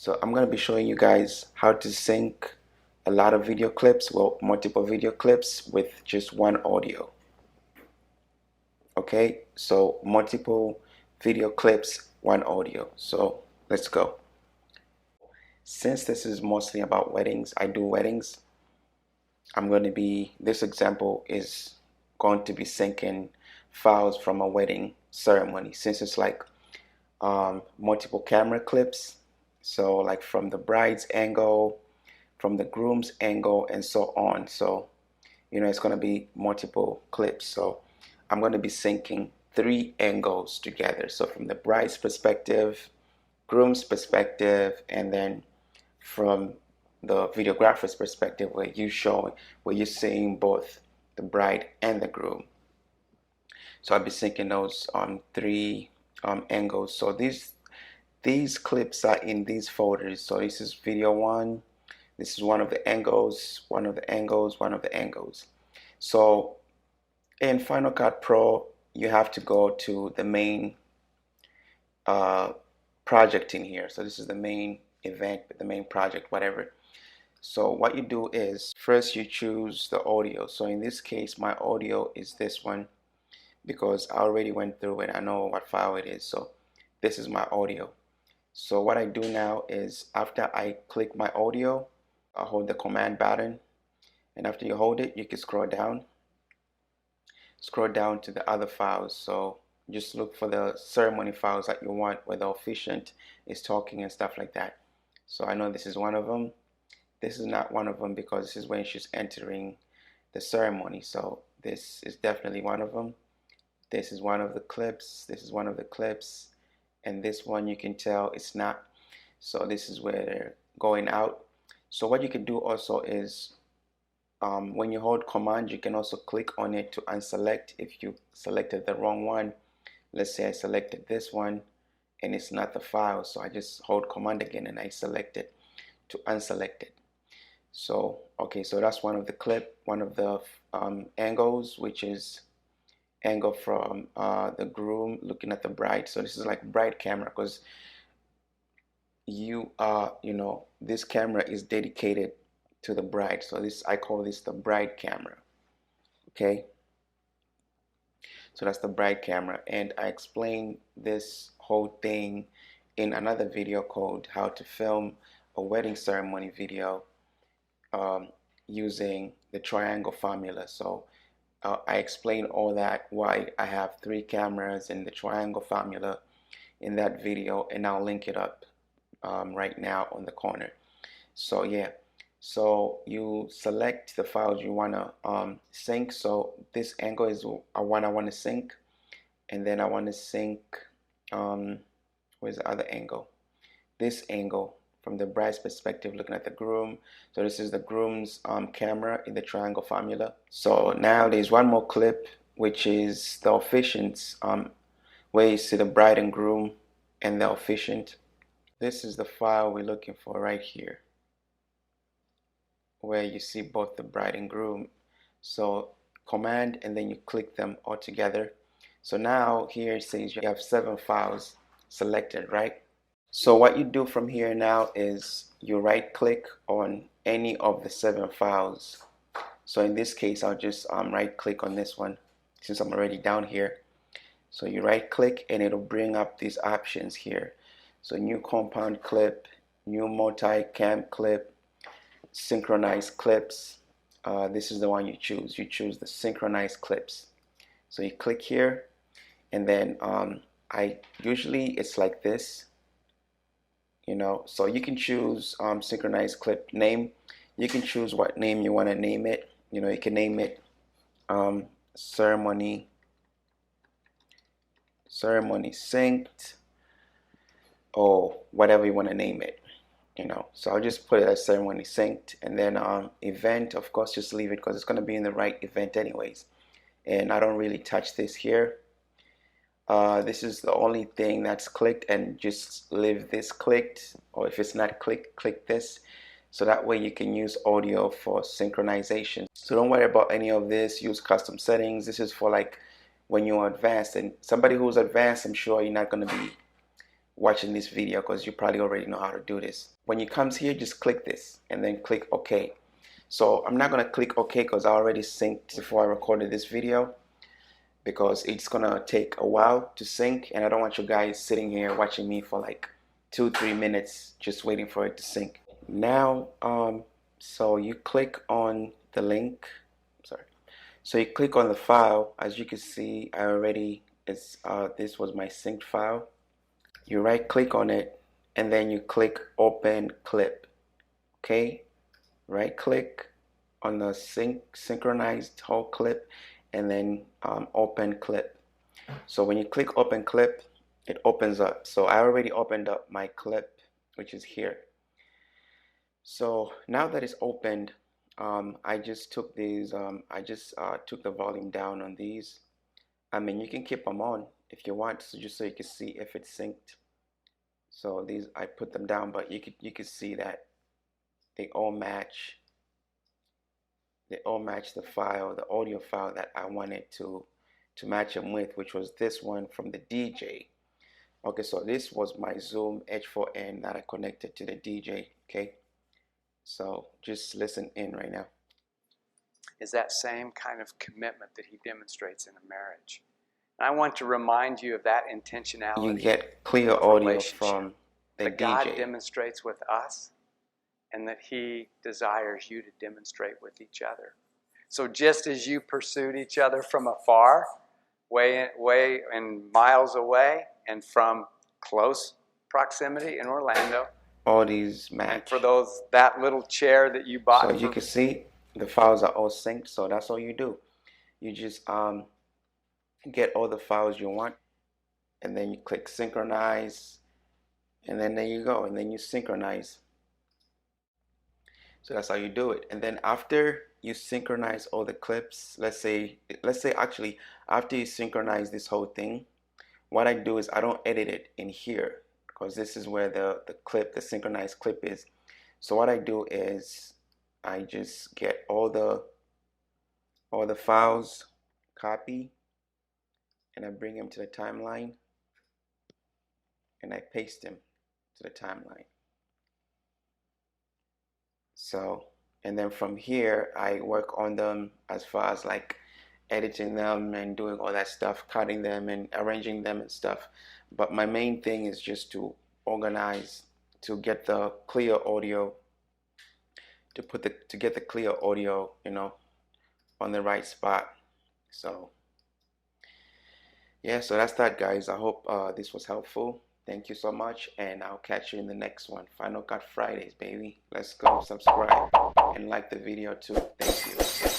So I'm going to be showing you guys how to sync a lot of video clips, well, multiple video clips with just one audio. Okay, so multiple video clips, one audio. So let's go. Since this is mostly about weddings, I do weddings. This example is going to be syncing files from a wedding ceremony, since it's like multiple camera clips. So like from the bride's angle, from the groom's angle, and so on. So it's going to be multiple clips. So I'm going to be syncing 3 angles together. So from the bride's perspective, groom's perspective, and then from the videographer's perspective, where you're seeing both the bride and the groom. So I'll be syncing those 3 angles. So these clips are in these folders. So this is video 1. This is one of the angles, one of the angles, one of the angles. So in Final Cut Pro, you have to go to the main project in here. So this is the main event, the main project, whatever. So what you do is first you choose the audio. So in this case, my audio is this one because I already went through it. I know what file it is. So this is my audio. So what I do now is after I click my audio, I hold the command button, and after you hold it, you can scroll down to the other files. So just look for the ceremony files that you want, where the officiant is talking and stuff like that. So I know this is one of them. This is not one of them because this is when she's entering the ceremony. So this is definitely one of them. This is one of the clips. This is one of the clips. And this one you can tell it's not. So this is where they're going out. So what you can do also is when you hold command, you can also click on it to unselect if you selected the wrong one. Let's say I selected this one and it's not the file. So I just hold command again and I select it to unselect it. So okay, so that's one of the angles, which is angle from the groom looking at the bride. So this is like bride camera because this camera is dedicated to the bride. So I call this the bride camera. Okay, so that's the bride camera, and I explained this whole thing in another video called how to film a wedding ceremony video using the triangle formula. So I explained all that, why I have 3 cameras and the triangle formula in that video, and I'll link it up right now on the corner. So yeah, so you select the files you want to sync. So this angle is one I want to sync, and then I want to sync where's the other angle? This angle from the bride's perspective looking at the groom. So this is the groom's camera in the triangle formula. So now there's one more clip, which is the officiant's where you see the bride and groom and the officiant. This is the file we're looking for right here, where you see both the bride and groom. So command and then you click them all together. So now here it says you have 7 files selected, right? So what you do from here now is you right click on any of the 7 files. So in this case, I'll just right click on this one since I'm already down here. So you right click and it'll bring up these options here. So new compound clip, new multicam clip, synchronize clips. This is the one you choose. You choose the synchronize clips. So you click here, and then usually it's like this. So you can choose synchronize clip name. You can choose what name you want to name it. You can name it ceremony synced, or whatever you want to name it. So I'll just put it as ceremony synced, and then event, of course, just leave it because it's going to be in the right event anyways. And I don't really touch this here. This is the only thing that's clicked, and just leave this clicked, or if it's not clicked, click this, so that way you can use audio for synchronization. So don't worry about any of this. Use custom settings. This is for like when you're advanced, and somebody who's advanced, I'm sure you're not going to be watching this video because you probably already know how to do this. When you comes here, just click this and then click OK. So I'm not gonna click OK because I already synced before I recorded this video, because it's gonna take a while to sync and I don't want you guys sitting here watching me for like 2-3 minutes just waiting for it to sync. Now so you click on the link, so you click on the file. As you can see, I already, this was my synced file. You right click on it and then you click open clip. Okay, right click on the synchronized whole clip and then open clip. So when you click open clip, it opens up. So I already opened up my clip, which is here. So now that it's opened, I just took these, took the volume down on these. I mean, you can keep them on if you want, so just so you can see if it's synced. So these, I put them down, but you could see that they all match. They all match the file, the audio file that I wanted to match them with, which was this one from the DJ. Okay, so this was my Zoom H4n that I connected to the DJ. Okay, so just listen in right now. Is that same kind of commitment that he demonstrates in a marriage. And I want to remind you of that intentionality. You get clear audio from the that DJ. God demonstrates with us, and that he desires you to demonstrate with each other. So just as you pursued each other from afar, way and miles away, and from close proximity in Orlando, all these match. And for that little chair that you bought. So you can see the files are all synced. So that's all you do. You just get all the files you want, and then you click synchronize, and then there you go, and then you synchronize. So that's how you do it. And then after you synchronize all the clips, let's say actually after you synchronize this whole thing, what I do is I don't edit it in here, because this is where the synchronized clip is. So what I do is I just get all the files, copy, and I bring them to the timeline, and I paste them to the timeline. So, and then from here I work on them as far as like editing them and doing all that stuff, cutting them and arranging them and stuff. But my main thing is just to organize, to get the clear audio, to get the clear audio, you know, on the right spot. So yeah, so that's that, guys. I hope this was helpful. Thank you so much, and I'll catch you in the next one. Final Cut Fridays, baby. Let's go. Subscribe and like the video too. Thank you.